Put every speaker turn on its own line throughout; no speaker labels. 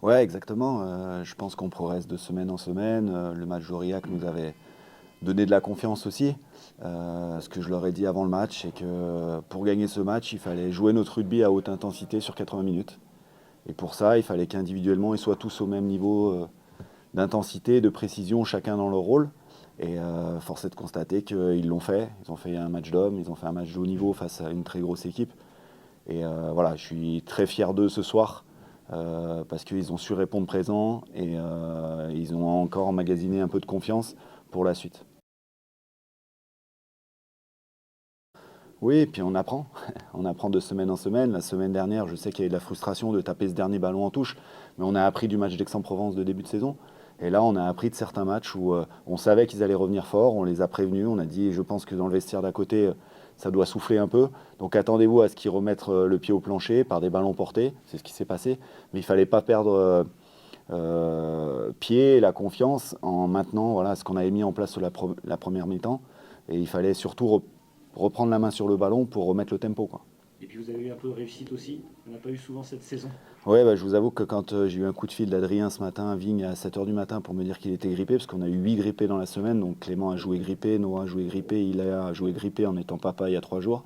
Ouais, exactement. Je pense qu'on progresse de semaine en semaine. Le match d'Aurillac nous avait donné de la confiance aussi. Ce que je leur ai dit avant le match, c'est que pour gagner ce match, il fallait jouer notre rugby à haute intensité sur 80 minutes. Et pour ça, il fallait qu'individuellement, ils soient tous au même niveau d'intensité, de précision, chacun dans leur rôle. Et force est de constater qu'ils l'ont fait. Ils ont fait un match d'hommes, ils ont fait un match de haut niveau face à une très grosse équipe. Et voilà, je suis très fier d'eux ce soir parce qu'ils ont su répondre présent et ils ont encore emmagasiné un peu de confiance pour la suite. Oui, et puis on apprend. On apprend de semaine en semaine. La semaine dernière, je sais qu'il y a eu de la frustration de taper ce dernier ballon en touche, mais on a appris du match d'Aix-en-Provence de début de saison. Et là, on a appris de certains matchs où on savait qu'ils allaient revenir fort, on les a prévenus, on a dit, je pense que dans le vestiaire d'à côté, ça doit souffler un peu. Donc attendez-vous à ce qu'ils remettent le pied au plancher par des ballons portés, c'est ce qui s'est passé. Mais il ne fallait pas perdre pied et la confiance en maintenant voilà, ce qu'on avait mis en place sur la première mi-temps. Et il fallait surtout reprendre la main sur le ballon pour remettre le tempo, quoi.
Et puis vous avez eu un peu de réussite aussi. On n'a pas eu souvent cette saison.
Ouais, bah, je vous avoue que quand j'ai eu un coup de fil d'Adrien ce matin, à Vigne, à 7h du matin, pour me dire qu'il était grippé, parce qu'on a eu 8 grippés dans la semaine, donc Clément a joué grippé, Noah a joué grippé, Ila a joué grippé en étant papa il y a 3 jours.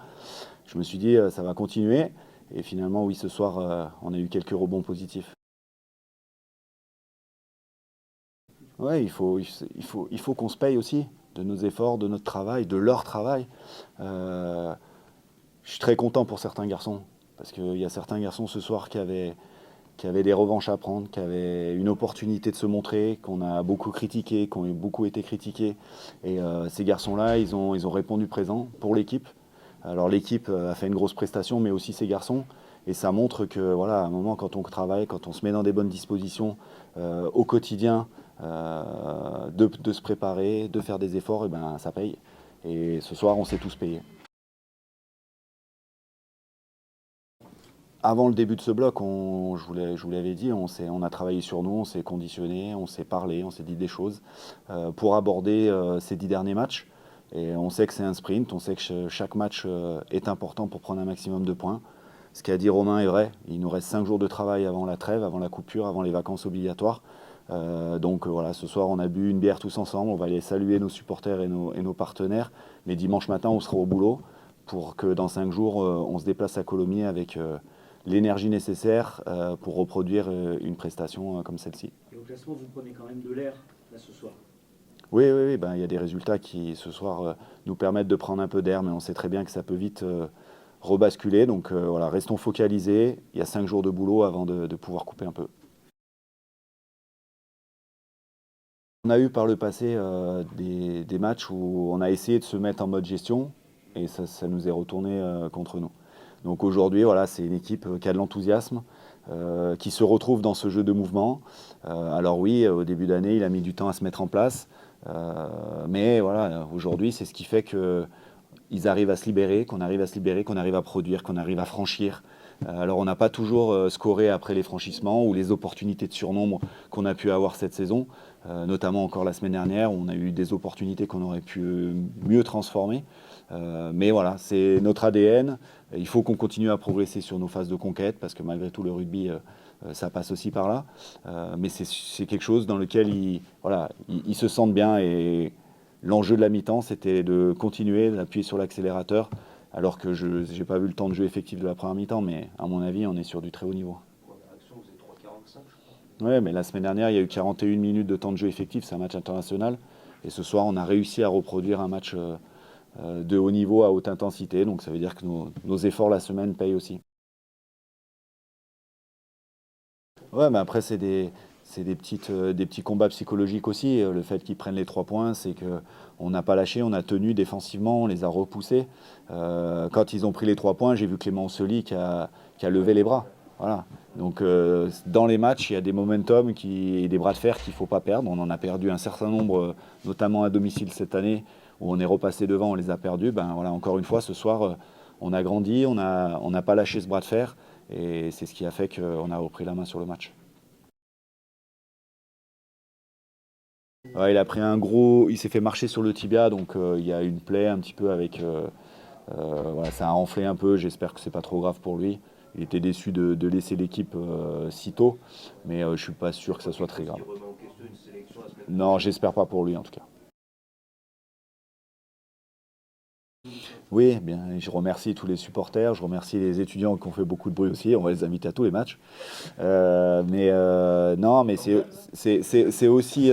Je me suis dit, ça va continuer. Et finalement, oui, ce soir, on a eu quelques rebonds positifs. Ouais, il faut qu'on se paye aussi de nos efforts, de notre travail, de leur travail. Euh, je suis très content pour certains garçons, parce qu'il y a certains garçons ce soir qui avaient des revanches à prendre, qui avaient une opportunité de se montrer, qu'on a beaucoup critiqué, qui ont beaucoup été critiqués. Et ces garçons-là, ils ont répondu présent pour l'équipe. Alors l'équipe a fait une grosse prestation, mais aussi ces garçons. Et ça montre que, voilà, à un moment, quand on travaille, quand on se met dans des bonnes dispositions au quotidien, de se préparer, de faire des efforts, et ben, ça paye. Et ce soir, on s'est tous payés. Avant le début de ce bloc, je vous l'avais dit, on a travaillé sur nous, on s'est conditionné, on s'est parlé, on s'est dit des choses pour aborder ces 10 derniers matchs. Et on sait que c'est un sprint, on sait que chaque match est important pour prendre un maximum de points. Ce qu'a dit Romain est vrai, il nous reste 5 jours de travail avant la trêve, avant la coupure, avant les vacances obligatoires. Donc voilà, ce soir on a bu une bière tous ensemble, on va aller saluer nos supporters et nos partenaires. Mais dimanche matin on sera au boulot pour que dans 5 jours on se déplace à Colomiers avec l'énergie nécessaire pour reproduire une prestation comme celle-ci.
Et au classement, vous prenez quand même de l'air là ce soir.
Oui, oui, oui, ben, il y a des résultats qui ce soir nous permettent de prendre un peu d'air, mais on sait très bien que ça peut vite rebasculer. Donc voilà, restons focalisés. Il y a 5 jours de boulot avant de pouvoir couper un peu. On a eu par le passé des matchs où on a essayé de se mettre en mode gestion et ça nous est retourné contre nous. Donc aujourd'hui, voilà, c'est une équipe qui a de l'enthousiasme, qui se retrouve dans ce jeu de mouvement. Alors oui, au début d'année, il a mis du temps à se mettre en place, mais voilà, aujourd'hui, c'est ce qui fait qu'ils arrivent à se libérer, qu'on arrive à se libérer, qu'on arrive à produire, qu'on arrive à franchir. Alors on n'a pas toujours scoré après les franchissements ou les opportunités de surnombre qu'on a pu avoir cette saison, notamment encore la semaine dernière où on a eu des opportunités qu'on aurait pu mieux transformer. Mais voilà, c'est notre ADN. Il faut qu'on continue à progresser sur nos phases de conquête parce que malgré tout le rugby, ça passe aussi par là. Mais c'est quelque chose dans lequel ils se sentent bien et l'enjeu de la mi-temps, c'était de continuer d'appuyer sur l'accélérateur alors que je n'ai pas vu le temps de jeu effectif de la première mi-temps, mais à mon avis, on est sur du très haut niveau. Ouais, mais la semaine dernière, il y a eu 41 minutes de temps de jeu effectif, c'est un match international. Et ce soir, on a réussi à reproduire un match de haut niveau à haute intensité. Donc ça veut dire que nos efforts la semaine payent aussi. Ouais, mais après, c'est des petits combats psychologiques aussi. Le fait qu'ils prennent les 3 points, c'est qu'on n'a pas lâché, on a tenu défensivement, on les a repoussés. Quand ils ont pris les 3 points, j'ai vu Clément Ossely qui a levé les bras. Voilà. Donc dans les matchs, il y a des momentum et des bras de fer qu'il ne faut pas perdre. On en a perdu un certain nombre, notamment à domicile cette année, où on est repassé devant, on les a perdus. Ben, voilà, encore une fois, ce soir, on a grandi, on n'a pas lâché ce bras de fer. Et c'est ce qui a fait qu'on a repris la main sur le match. Ouais, il s'est fait marcher sur le tibia, donc il y a une plaie un petit peu avec. Voilà, ça a enflé un peu. J'espère que c'est pas trop grave pour lui. il était déçu de laisser l'équipe si tôt, mais je ne suis pas sûr que ça soit très grave. Non, j'espère pas pour lui en tout cas. Oui, bien, je remercie tous les supporters, je remercie les étudiants qui ont fait beaucoup de bruit aussi, on va les inviter à tous les matchs. Non, mais c'est aussi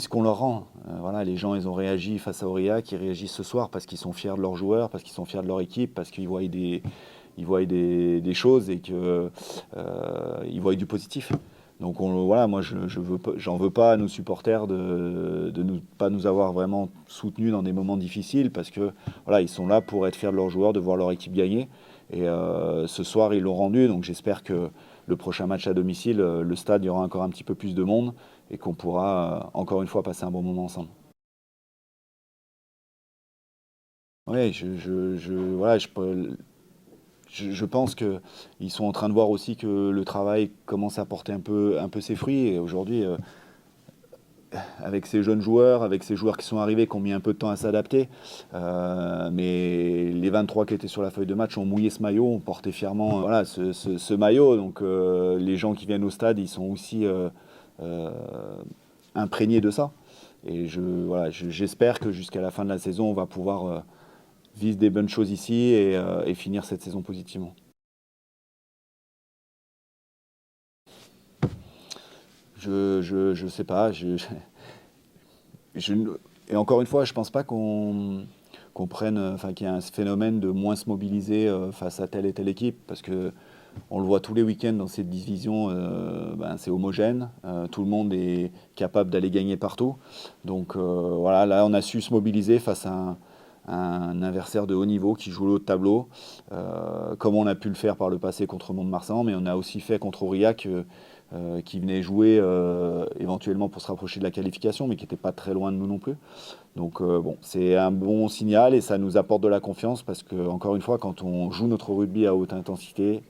ce qu'on leur rend. Voilà, les gens, ils ont réagi face à Aurillac, ils réagissent ce soir parce qu'ils sont fiers de leurs joueurs, parce qu'ils sont fiers de leur équipe, parce qu'ils voient des choses et qu'ils voient du positif. Donc voilà, moi j'en veux pas à nos supporters de pas nous avoir vraiment soutenus dans des moments difficiles parce que voilà, ils sont là pour être fiers de leurs joueurs, de voir leur équipe gagner. Et ce soir, ils l'ont rendu, donc j'espère que le prochain match à domicile, le stade, il y aura encore un petit peu plus de monde et qu'on pourra encore une fois passer un bon moment ensemble. Oui, voilà, je pense qu'ils sont en train de voir aussi que le travail commence à porter un peu ses fruits. Et aujourd'hui, avec ces jeunes joueurs, avec ces joueurs qui sont arrivés, qui ont mis un peu de temps à s'adapter, mais les 23 qui étaient sur la feuille de match ont mouillé ce maillot, ont porté fièrement voilà, ce maillot. Donc les gens qui viennent au stade, ils sont aussi imprégnés de ça. Et voilà, j'espère que jusqu'à la fin de la saison, on va pouvoir vivre des bonnes choses ici et finir cette saison positivement. Je sais pas. Je- et encore une fois, je pense pas qu'on prenne, enfin qu'il y ait un phénomène de moins se mobiliser face à telle et telle équipe, parce que on le voit tous les week-ends dans cette division, ben, c'est homogène, tout le monde est capable d'aller gagner partout. Donc voilà, là on a su se mobiliser face à un adversaire de haut niveau qui joue le haut de tableau, comme on a pu le faire par le passé contre Mont-de-Marsan, mais on a aussi fait contre Aurillac, qui venait jouer éventuellement pour se rapprocher de la qualification, mais qui n'était pas très loin de nous non plus. Donc bon, c'est un bon signal et ça nous apporte de la confiance parce que, encore une fois, quand on joue notre rugby à haute intensité,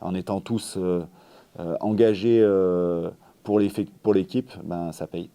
en étant tous engagés pour l'équipe, ben, ça paye.